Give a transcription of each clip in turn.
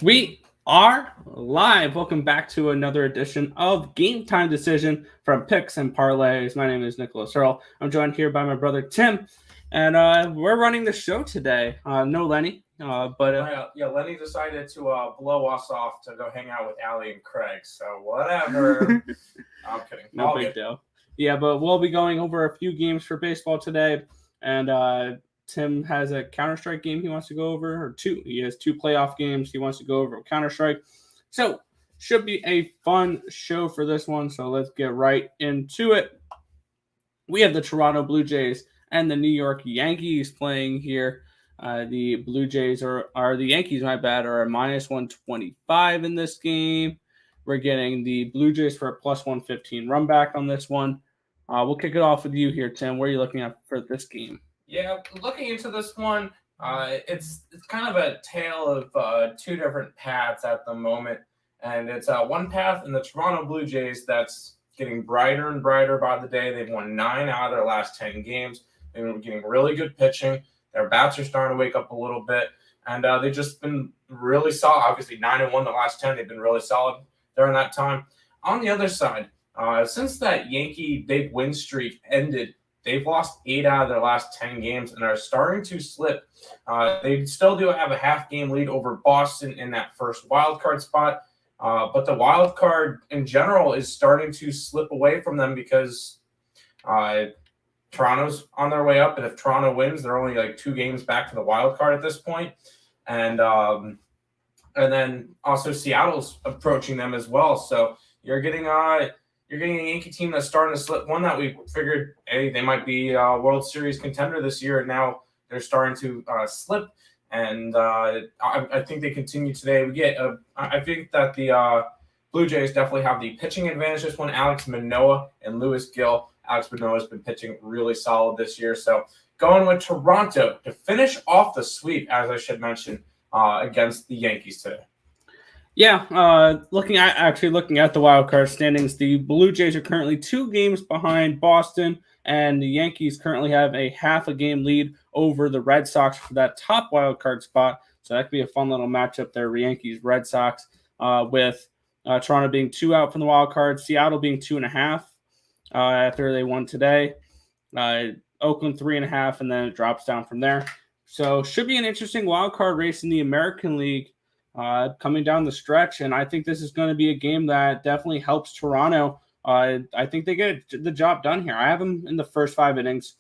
We are live. Welcome back to another edition of Game Time Decision from Picks and Parlays. My name is Nicholas Earl. I'm joined here by my brother Tim, and we're running the show today. No Lenny, Lenny decided to blow us off to go hang out with Allie and Craig. So whatever. I'm kidding. No big deal. Yeah, but we'll be going over a few games for baseball today, and Tim has a Counter-Strike game he wants to go over, or two. He has two playoff games he wants to go over Counter-Strike. So, should be a fun show for this one. So, let's get right into it. We have the Toronto Blue Jays and the New York Yankees playing here. The Blue Jays are the Yankees, my bad, are a minus 125 in this game. We're getting the Blue Jays for a plus 115 run back on this one. We'll kick it off with you here, Tim. What are you looking at for this game? Yeah, looking into this one, it's kind of a tale of two different paths at the moment. And it's one path in the Toronto Blue Jays that's getting brighter and brighter by the day. They've won 9 out of their last 10 games. They've been getting really good pitching. Their bats are starting to wake up a little bit. And they've just been really solid. Obviously, 9-1 the last 10. They've been really solid during that time. On the other side, since that Yankee big win streak ended, they've lost 8 out of their last 10 games and are starting to slip. They still do have a half-game lead over Boston in that first wild card spot, but the wild card in general is starting to slip away from them because Toronto's on their way up, and if Toronto wins, they're only like 2 games back to the wild card at this point. And then also Seattle's approaching them as well. So you're getting a Yankee team that's starting to slip. One that we figured, hey, they might be a World Series contender this year, and now they're starting to slip. And I think they continue today. I think that the Blue Jays definitely have the pitching advantage this one. Alex Manoah and Lewis Gill. Alex Manoah has been pitching really solid this year. So going with Toronto to finish off the sweep, as I should mention, against the Yankees today. Yeah, looking at the wild card standings, the Blue Jays are currently 2 games behind Boston, and the Yankees currently have a half a game lead over the Red Sox for that top wild card spot. So that could be a fun little matchup there, Yankees-Red Sox, with Toronto being 2 out from the wild card, Seattle being 2.5 after they won today, Oakland 3.5, and then it drops down from there. So should be an interesting wild card race in the American League coming down the stretch, and I think this is going to be a game that definitely helps Toronto. I think they get the job done here. I have them in the first 5 innings.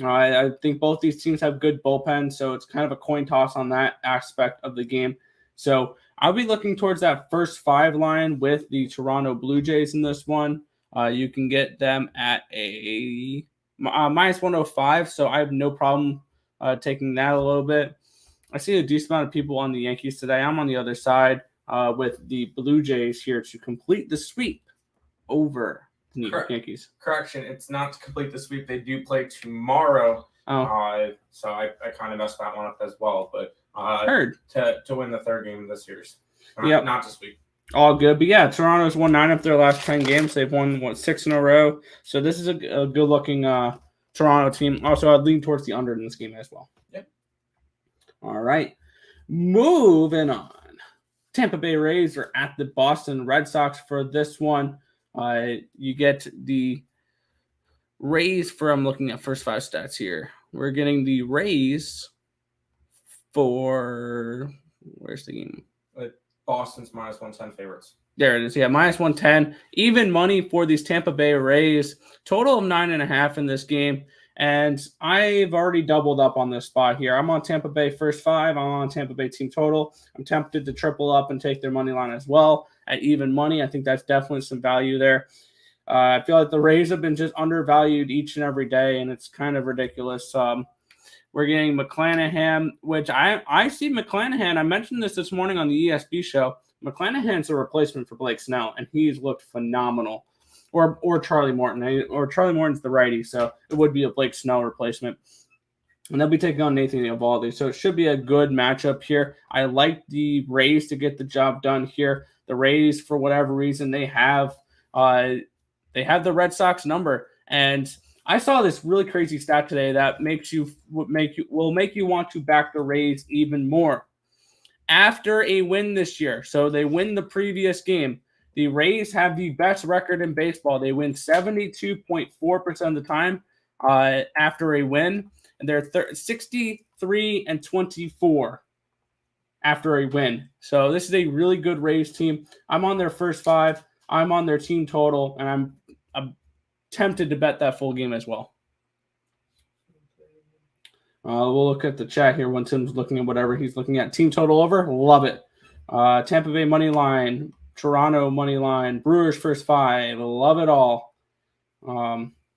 I think both these teams have good bullpens, so it's kind of a coin toss on that aspect of the game. So I'll be looking towards that first 5 line with the Toronto Blue Jays in this one. You can get them at a minus 105, so I have no problem taking that a little bit. I see a decent amount of people on the Yankees today. I'm on the other side with the Blue Jays here to complete the sweep over the New York Yankees. Correction, it's not to complete the sweep. They do play tomorrow. So I kind of messed that one up as well. But to win the 3rd game of the series. Not to sweep. All good. But yeah, Toronto's won 9 of their last 10 games. They've won 6 in a row. So this is a good-looking Toronto team. Also, I'd lean towards the under in this game as well. Yep. All right. Moving on. Tampa Bay Rays are at the Boston Red Sox for this one. You get the Rays I'm looking at first 5 stats here. We're getting the Rays for, where's the game? Boston's minus 110 favorites. There it is. Yeah, minus 110. Even money for these Tampa Bay Rays. Total of 9.5 in this game. And I've already doubled up on this spot here. I'm on Tampa Bay first 5. I'm on Tampa Bay team total. I'm tempted to triple up and take their money line as well at even money. I think that's definitely some value there. I feel like the Rays have been just undervalued each and every day, and it's kind of ridiculous. We're getting McClanahan, which I see McClanahan. I mentioned this morning on the ESB show. McClanahan's a replacement for Blake Snell, and he's looked phenomenal. Or Charlie Morton. Or Charlie Morton's the righty, so it would be a Blake Snell replacement. And they'll be taking on Nathan Eovaldi. So it should be a good matchup here. I like the Rays to get the job done here. The Rays, for whatever reason, they have the Red Sox number. And I saw this really crazy stat today that will make you want to back the Rays even more. after a win this year. So they win the previous game. The Rays have the best record in baseball. They win 72.4% of the time after a win, and they're 63-24 after a win. So this is a really good Rays team. I'm on their first 5. I'm on their team total, and I'm tempted to bet that full game as well. We'll look at the chat here when Tim's looking at whatever he's looking at. Team total over. Love it. Tampa Bay money line. Toronto money line. Brewers first 5. Love it all.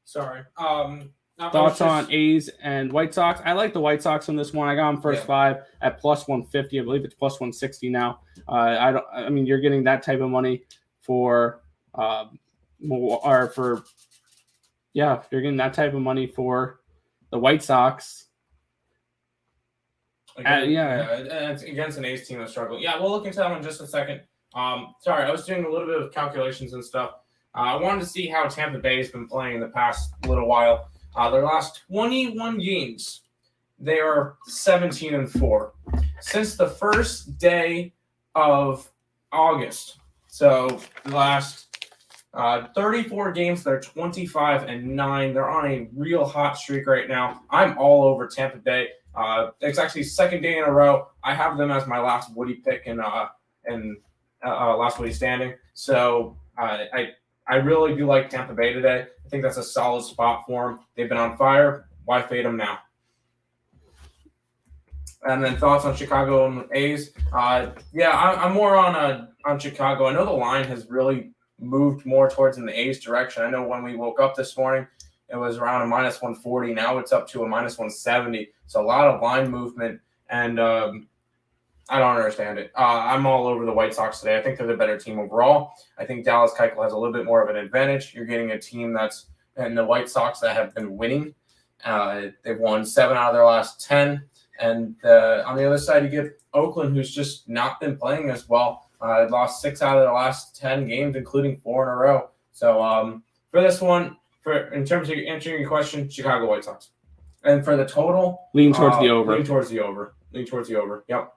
Sorry. Thoughts on A's and White Sox? I like the White Sox on this one. I got them first 5 at plus 150. I believe it's plus 160 now. I mean, you're getting that type of money for you're getting that type of money for the White Sox. It's against an A's team that's struggling. Yeah, we'll look into that one in just a second. Sorry, I was doing a little bit of calculations and stuff. I wanted to see how Tampa Bay has been playing in the past little while. Their last 21 games, they are 17-4. Since the first day of August, so the last 34 games, they're 25-9. They're on a real hot streak right now. I'm all over Tampa Bay. It's actually second day in a row. I have them as my last Woody pick in last Woody standing. So I really do like Tampa Bay today. I think that's a solid spot for them. They've been on fire. Why fade them now? And then thoughts on Chicago and A's. I'm more on Chicago. I know the line has really moved more towards in the A's direction. I know when we woke up this morning, it was around a minus 140. Now it's up to a minus 170. So a lot of line movement, and I don't understand it. I'm all over the White Sox today. I think they're the better team overall. I think Dallas Keuchel has a little bit more of an advantage. You're getting a team that's in the White Sox that have been winning. They've won 7 out of their last 10. And on the other side, you get Oakland, who's just not been playing as well. Lost 6 out of their last 10 games, including 4 in a row. So for this one, in terms of answering your question, Chicago White Sox. And for the total, lean towards the over. Lean towards the over. Yep.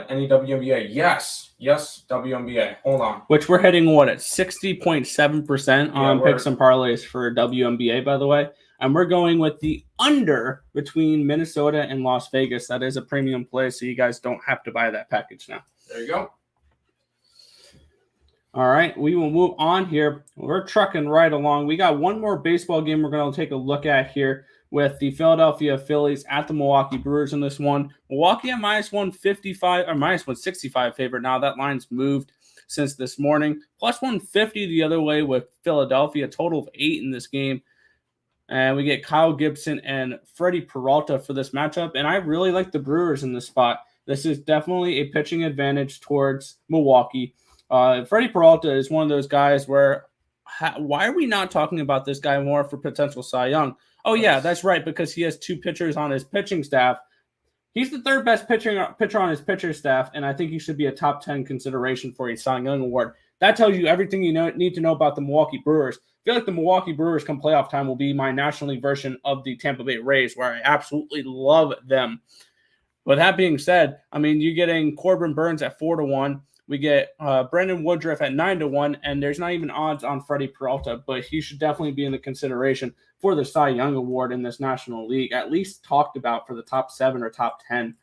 Any WNBA? Yes, WNBA. Hold on. Which we're hitting at 60.7% on Picks and Parlays for WNBA, by the way. And we're going with the under between Minnesota and Las Vegas. That is a premium play, so you guys don't have to buy that package now. There you go. All right, we will move on here. We're trucking right along. We got one more baseball game we're going to take a look at here with the Philadelphia Phillies at the Milwaukee Brewers in this one. Milwaukee at minus 155 or minus 165 favorite. Now that line's moved since this morning. Plus 150 the other way with Philadelphia. A total of 8 in this game. And we get Kyle Gibson and Freddie Peralta for this matchup. And I really like the Brewers in this spot. This is definitely a pitching advantage towards Milwaukee. Freddie Peralta is one of those guys where why are we not talking about this guy more for potential Cy Young? Oh, yeah, that's right, because he has 2 pitchers on his pitching staff. He's the 3rd best pitcher on his pitcher staff, and I think he should be a top 10 consideration for a Cy Young award. That tells you everything you need to know about the Milwaukee Brewers. I feel like the Milwaukee Brewers come playoff time will be my National League version of the Tampa Bay Rays, where I absolutely love them. With that being said, I mean, you're getting Corbin Burns at 4-1. We get Brendan Woodruff at 9-1, and there's not even odds on Freddie Peralta, but he should definitely be in the consideration for the Cy Young Award in this National League, at least talked about for the top 7 or top 10.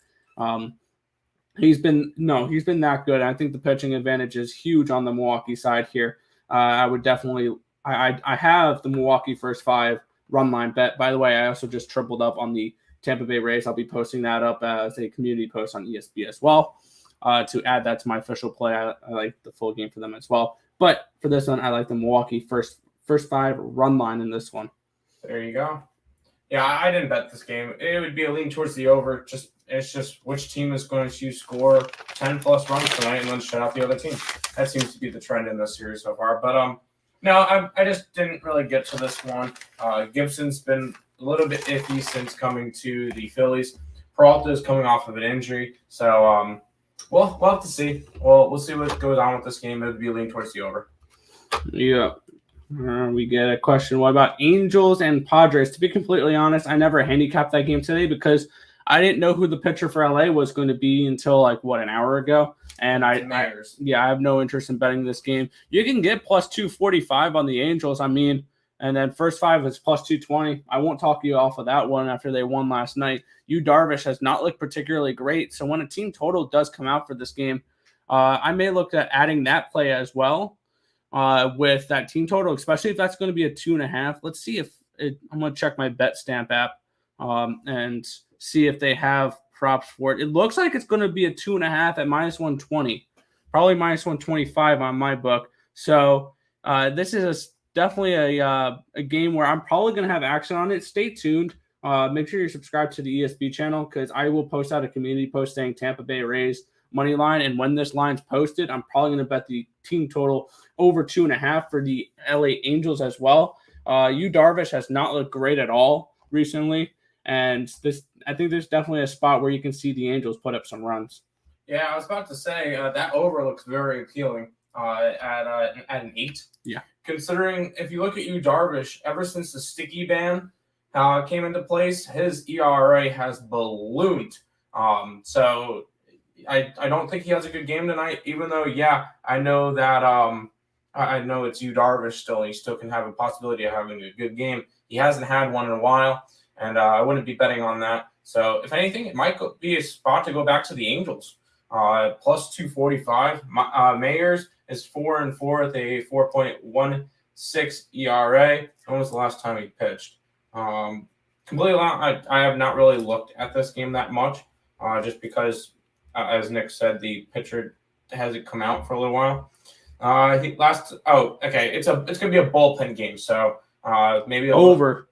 He's been that good. I think the pitching advantage is huge on the Milwaukee side here. I would definitely I have the Milwaukee first 5 run line bet. By the way, I also just tripled up on the Tampa Bay Rays. I'll be posting that up as a community post on ESB as well. To add that to my official play. I like the full game for them as well. But for this one, I like the Milwaukee first 5 run line in this one. There you go. Yeah, I didn't bet this game. It would be a lean towards the over. It's just which team is going to score 10-plus runs tonight and then shut out the other team. That seems to be the trend in this series so far. But no, I just didn't really get to this one. Gibson's been a little bit iffy since coming to the Phillies. Peralta is coming off of an injury. So, we'll have to see. We'll see what goes on with this game. It would be a lean towards the over. Yeah. We get a question. What about Angels and Padres? To be completely honest, I never handicapped that game today because I didn't know who the pitcher for LA was going to be until an hour ago. And I have no interest in betting this game. You can get plus 245 on the Angels. And then first 5 is plus 220. I won't talk you off of that one after they won last night. Darvish has not looked particularly great. So when a team total does come out for this game, I may look at adding that play as well with that team total, especially if that's going to be a 2.5. Let's see I'm going to check my Bet Stamp app and see if they have props for it. It looks like it's going to be a 2.5 at minus 120, probably minus 125 on my book. So this is definitely a game where I'm probably going to have action on it. Stay tuned. Make sure you're subscribed to the ESB channel because I will post out a community post saying Tampa Bay Rays money line. And when this line's posted, I'm probably going to bet the team total over 2.5 for the LA Angels as well. Darvish has not looked great at all recently. And I think there's definitely a spot where you can see the Angels put up some runs. Yeah, I was about to say that over looks very appealing at an 8. Yeah. Considering if you look at Darvish, ever since the sticky ban came into place, his ERA has ballooned. So I don't think he has a good game tonight, even though, I know that I know it's Darvish still. He still can have a possibility of having a good game. He hasn't had one in a while. And I wouldn't be betting on that. So, if anything, it might be a spot to go back to the Angels. Plus 245. Mayers is 4-4 with a 4.16 ERA. When was the last time he pitched? Completely, I have not really looked at this game that much, just because, as Nick said, the pitcher hasn't come out for a little while. It's gonna be a bullpen game, so. Maybe over.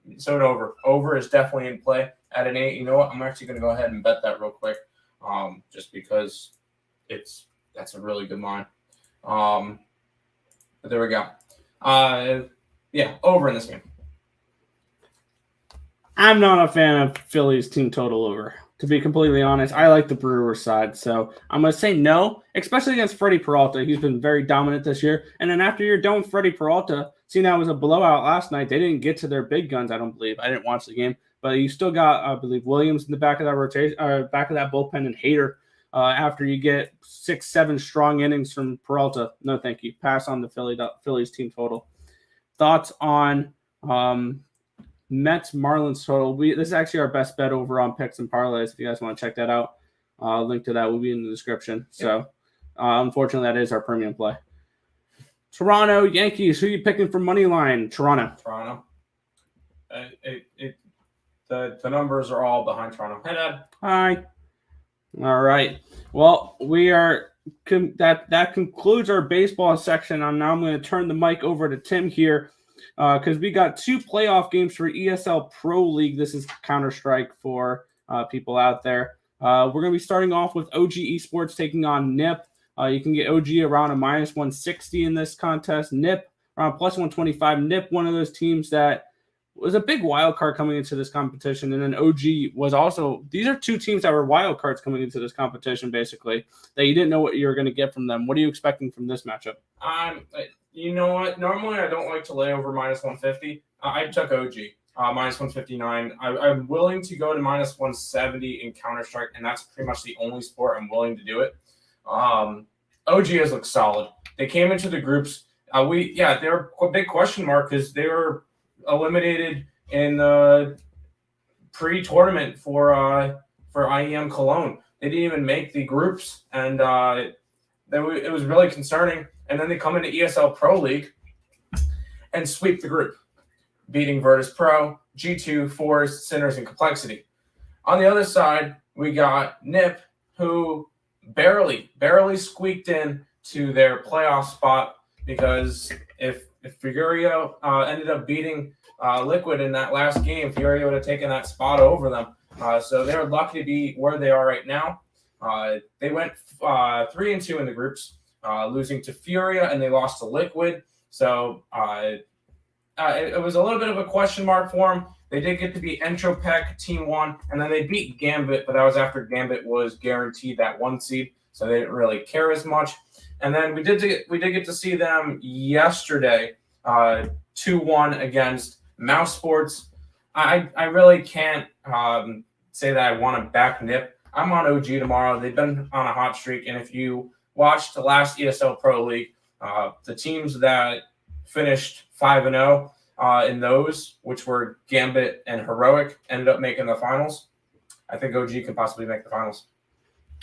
Over is definitely in play at an 8. You know what? I'm actually going to go ahead and bet that real quick, just because that's a really good line. But there we go. Over in this game. I'm not a fan of Phillies team total over. To be completely honest, I like the Brewers side, so I'm going to say no, especially against Freddie Peralta. He's been very dominant this year. And then after you're done with Freddie Peralta, seeing that was a blowout last night, they didn't get to their big guns, I don't believe. I didn't watch the game. But you still got, I believe, Williams in the back of that rotation, back of that bullpen, and Hader after you get 6-7 strong innings from Peralta. No, thank you. Pass on the Phillies team total. Thoughts on Mets Marlins total? This is actually our best bet over on Picks and Parlays. If you guys want to check that out, link to that will be in the description. So, unfortunately, that is our premium play. Toronto Yankees. Who are you picking for money line? Toronto. The numbers are all behind Toronto. Hey, Dad. Hi. All right. Well, we are that concludes our baseball section. I'm going to turn the mic over to Tim here. Because we got 2 playoff games for ESL Pro League. This is Counter-Strike for people out there. We're going to be starting off with OG Esports taking on NIP. You can get OG around a minus 160 in this contest. NIP around plus 125. NIP, one of those teams that was a big wild card coming into this competition. And then OG was also – these are 2 teams that were wild cards coming into this competition, basically, that you didn't know what you were going to get from them. What are you expecting from this matchup? You know what? Normally, I don't like to lay over minus 150. I took OG, minus 159. I'm willing to go to minus 170 in Counter-Strike, and that's pretty much the only sport I'm willing to do it. OG has looked solid. They came into the groups. They're a big question mark because they were eliminated in the pre-tournament for IEM Cologne. They didn't even make the groups, and it was really concerning. And then they come into ESL Pro League and sweep the group, beating Virtus Pro, G2, Forest, Sinners, and Complexity. On the other side, we got NIP, who barely squeaked in to their playoff spot because if Furio ended up beating Liquid in that last game, Furio would have taken that spot over them. So they're lucky to be where they are right now. They went 3-2 in the groups. Losing to Furia, and they lost to Liquid. So it was a little bit of a question mark for them. They did get to beat Entropec, Team 1, and then they beat Gambit, but that was after Gambit was guaranteed that 1 seed, so they didn't really care as much. And then we did get to see them yesterday, 2-1 against Mouse Sports. I really can't say that I want to back Nip, I'm on OG tomorrow. They've been on a hot streak, and if you watched the last ESL Pro League, the teams that finished 5-0 in those, which were Gambit and Heroic, ended up making the finals. I think OG can possibly make the finals.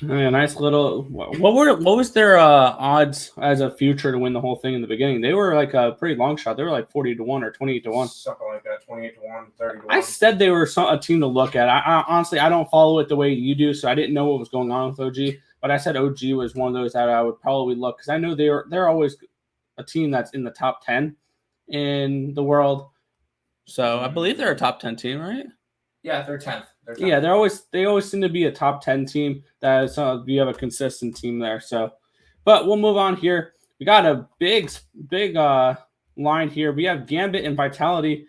Yeah, nice little. What was their odds as a future to win the whole thing in the beginning? They were like a pretty long shot. They were like 40-1 or 28-1, something like that. 28-1, 30-1. I said they were a team to look at. I honestly I don't follow it the way you do, so I didn't know what was going on with OG. But I said OG was one of those that I would probably look because I know they're always a team that's in the top 10 in the world. So I believe they're a top 10 team, right? Yeah, they're 10th. Yeah, they always seem to be a top 10 team. That is, you have a consistent team there. So, but we'll move on here. We got a big line here. We have Gambit and Vitality,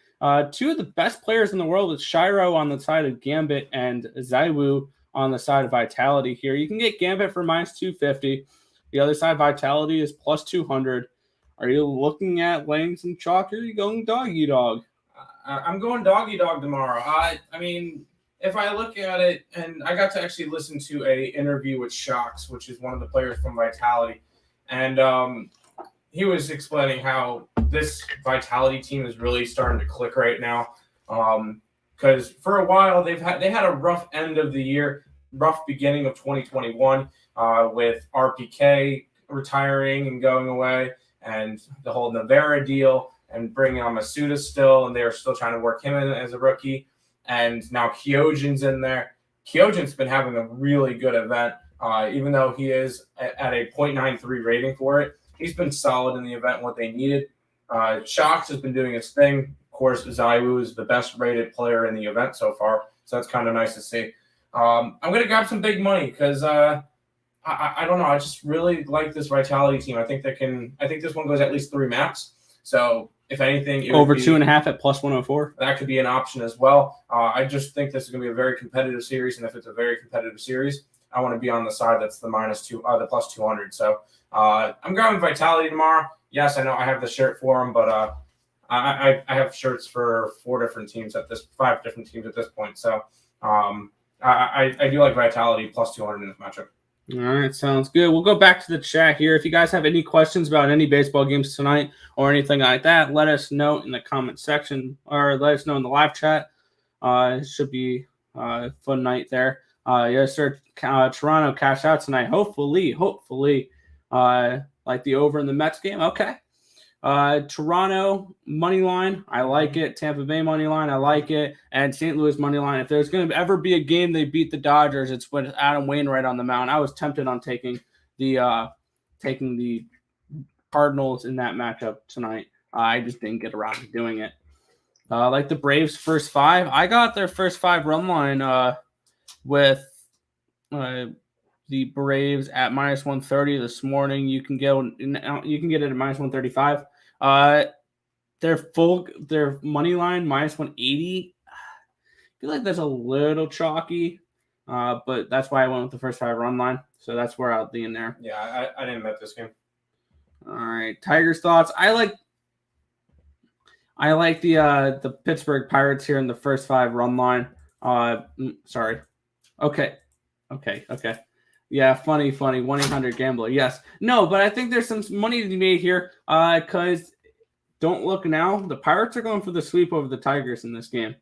two of the best players in the world, with Shiro on the side of Gambit and Zaiwu on the side of Vitality. Here, you can get Gambit for -250. The other side, Vitality, is +200. Are you looking at laying some chalk, or are you going doggy dog? I'm going doggy dog tomorrow. I mean, if I look at it, and I got to actually listen to a interview with Shocks, which is one of the players from Vitality, and he was explaining how this Vitality team is really starting to click right now. Because for a while they had a rough end of the year, rough beginning of 2021, with RPK retiring and going away, and the whole Navarra deal, and bringing on Masuda still, and they're still trying to work him in as a rookie. And now Kyojin's in there. Kyojin's been having a really good event, even though he is at a 0.93 rating for it. He's been solid in the event, what they needed. Shocks has been doing his thing. Of course, Zaiwu is the best rated player in the event so far, so that's kind of nice to see. I'm going to grab some big money because I don't know. I just really like this Vitality team. I think this one goes at least 3 maps. So if anything, over 2.5 at +104. That could be an option as well. I just think this is going to be a very competitive series, and if it's a very competitive series, I want to be on the side that's the +200. So I'm going Vitality tomorrow. Yes, I know I have the shirt for them, but I have shirts for 5 different teams at this point. So I do like Vitality +200 in this matchup. All right, sounds good. We'll go back to the chat here. If you guys have any questions about any baseball games tonight or anything like that, let us know in the comment section, or let us know in the live chat. It should be a fun night there. Yes, sir. Toronto cash out tonight. Hopefully, like the over in the Mets game. Okay. Toronto money line, I like it. Tampa Bay money line, I like it. And St. Louis money line. If there's going to ever be a game they beat the Dodgers, it's with Adam Wainwright on the mound. I was tempted on taking the Cardinals in that matchup tonight. I just didn't get around to doing it. Like the Braves first 5, I got their first 5 run line with the Braves at -130 this morning. You can get it at -135. Their money line -180. I feel like that's a little chalky, but that's why I went with the first 5 run line. So that's where I'll be in there. Yeah, I didn't bet this game. All right, Tigers thoughts. I like the Pittsburgh Pirates here in the first 5 run line. Sorry. Okay. Yeah, funny. 1-800-GAMBLER. Yes. No, but I think there's some money to be made here because don't look now. The Pirates are going for the sweep over the Tigers in this game.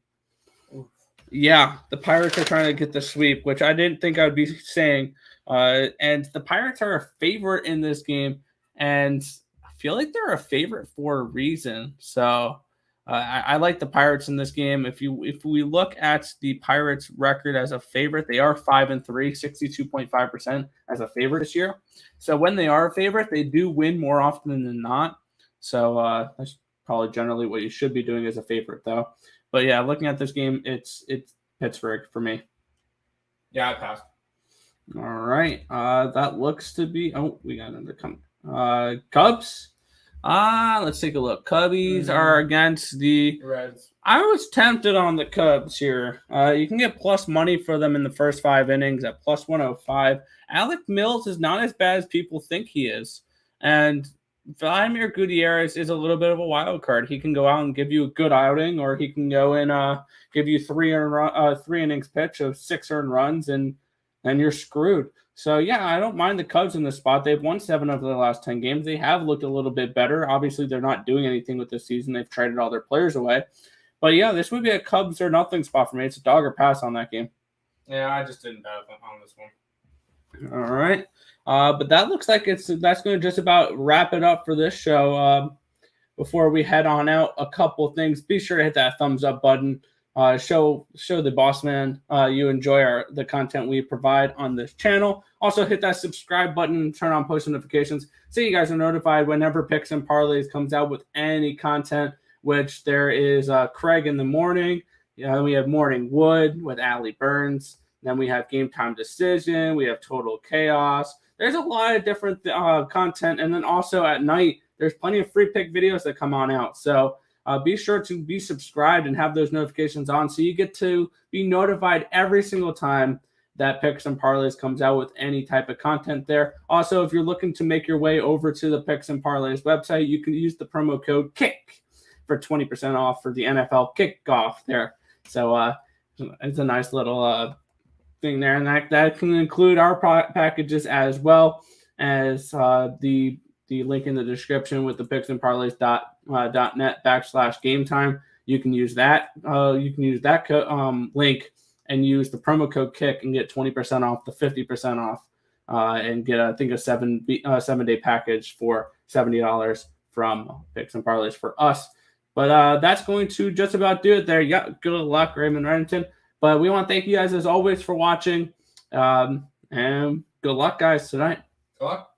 Yeah, the Pirates are trying to get the sweep, which I didn't think I would be saying. And the Pirates are a favorite in this game, and I feel like they're a favorite for a reason. So I like the Pirates in this game. If we look at the Pirates' record as a favorite, they are 5-3, 62.5% as a favorite this year. So when they are a favorite, they do win more often than not. So that's probably generally what you should be doing as a favorite, though. But yeah, looking at this game, it's Pittsburgh for me. Yeah, I passed. All right, that looks to be. Oh, we got another comment. Cubs. Let's take a look. Cubbies are against the Reds. I was tempted on the Cubs here. You can get plus money for them in the first 5 innings at +105. Alec Mills is not as bad as people think he is. And Vladimir Gutierrez is a little bit of a wild card. He can go out and give you a good outing, or he can go and give you three innings pitch of 6 earned runs, and then you're screwed. So, yeah, I don't mind the Cubs in this spot. They've won 7 of their last 10 games. They have looked a little bit better. Obviously, they're not doing anything with this season. They've traded all their players away. But, yeah, this would be a Cubs or nothing spot for me. It's a dog or pass on that game. Yeah, I just didn't bet on this one. All right. But that looks like that's going to just about wrap it up for this show. Before we head on out, a couple things. Be sure to hit that thumbs up button. Show the boss man you enjoy the content we provide on this channel. Also hit that subscribe button and turn on post notifications so you guys are notified whenever Picks and Parlays comes out with any content, which there is Craig in the morning. We have Morning Wood with Allie Burns. Then we have Game Time Decision. We have Total Chaos. There's a lot of different content. And then also at night, there's plenty of free pick videos that come on out. So be sure to be subscribed and have those notifications on so you get to be notified every single time that Picks and Parlays comes out with any type of content there. Also, if you're looking to make your way over to the Picks and Parlays website, you can use the promo code KICK for 20% off for the NFL kickoff there. So it's a nice little thing there, and that can include our packages as well as the link in the description with the picksandparlays.net/game time. You can use that. Link and use the promo code KICK and get 20% off the 50% off, and get I think a 7-day package for $70 from Picks and Parlays for us. But that's going to just about do it there. Yeah, good luck, Raymond Reddington. But we want to thank you guys as always for watching, and good luck, guys, tonight. Good luck.